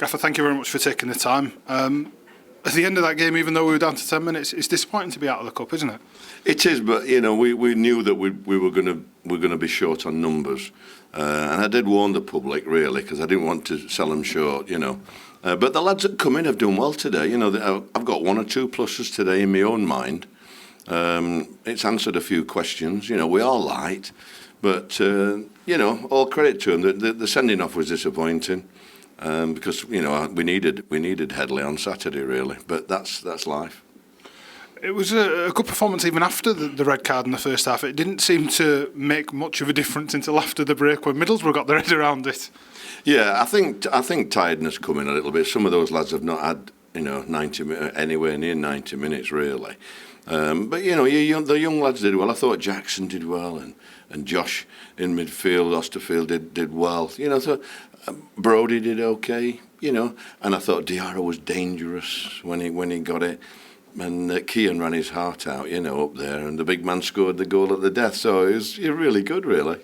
Gaffer, thank you very much for taking the time. At the end of that game, even though we were down to 10 minutes, it's disappointing to be out of the cup, isn't it? It is, but we knew that we were going to be short on numbers, and I did warn the public really because I didn't want to sell them short, But the lads that come in have done well today. I've got one or two pluses today in my own mind. It's answered a few questions. We are light, but all credit to them. The sending off was disappointing. Because we needed Headley on Saturday really, but that's life. It was a good performance even after the red card in the first half. It didn't seem to make much of a difference until after the break when Middlesbrough got their head around it. Yeah, I think tiredness come in a little bit. Some of those lads have not had 90 anywhere near 90 minutes really. But the young lads did well. I thought Jackson did well, and Josh in midfield, Osterfield did well. So Brody did okay. And I thought Diarra was dangerous when he got it, and Kean ran his heart out, up there, and the big man scored the goal at the death. So it was really good, really.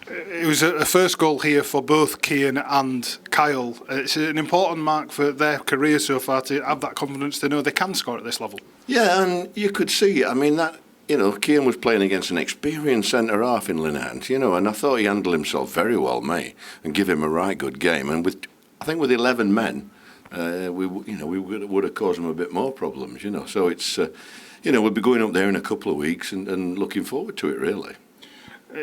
It was a first goal here for both Kean and Kyle. It's an important mark for their career so far to have that confidence to know they can score at this level. Yeah, and you could see, Kean was playing against an experienced centre-half in Linehan, and I thought he handled himself very well, mate, and give him a right good game. And I think with 11 men, we would have caused him a bit more problems, So it's, we'll be going up there in a couple of weeks and looking forward to it, really.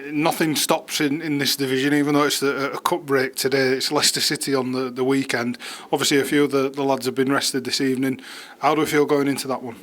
Nothing stops in this division, even though it's a cup break today. It's Leicester City on the weekend. Obviously, a few of the lads have been rested this evening. How do we feel going into that one?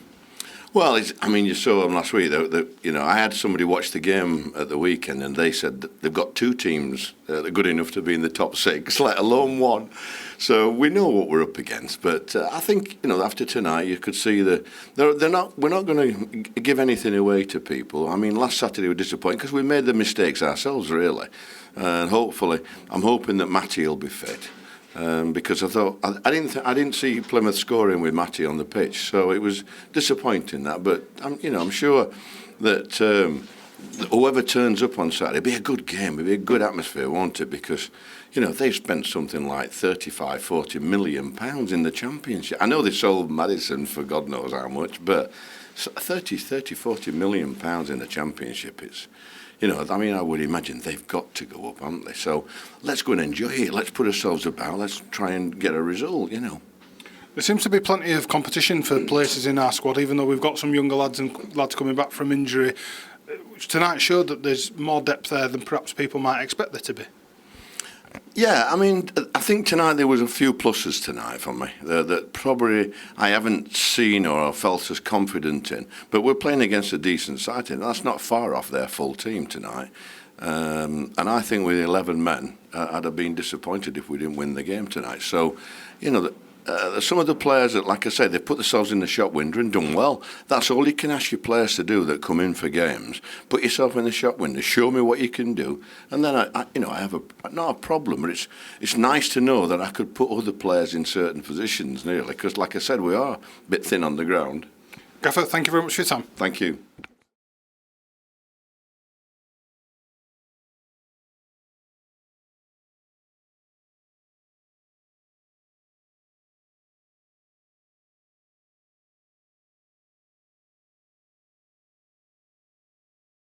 Well, you saw them last week. I had somebody watch the game at the weekend, and they said that they've got two teams that are good enough to be in the top six, let alone one. So we know what we're up against. But I think after tonight, you could see that we're not going to give anything away to people. Last Saturday we were disappointed because we made the mistakes ourselves, really. And hopefully, I'm hoping that Matty will be fit. Because I thought I didn't see Plymouth scoring with Matty on the pitch, so it was disappointing that. But I'm sure that whoever turns up on Saturday, it'll be a good game, it'll be a good atmosphere, won't it? Because they've spent something like 35-40 million pounds in the Championship. I know they sold Madison for God knows how much, but 40 million pounds in the Championship is. I would imagine they've got to go up, haven't they? So let's go and enjoy it. Let's put ourselves about. Let's try and get a result, There seems to be plenty of competition for places in our squad, even though we've got some younger lads and lads coming back from injury. Which tonight showed that there's more depth there than perhaps people might expect there to be. Yeah, I think tonight there was a few pluses tonight for me that probably I haven't seen or felt as confident in. But we're playing against a decent side, and that's not far off their full team tonight. And I think with 11 men, I'd have been disappointed if we didn't win the game tonight. So, some of the players that, like I said, they've put themselves in the shop window and done well. That's all you can ask your players to do that come in for games. Put yourself in the shop window, show me what you can do, and then I have not a problem, but it's nice to know that I could put other players in certain positions nearly, because like I said, we are a bit thin on the ground. Gaffer, thank you very much for your time. Thank you.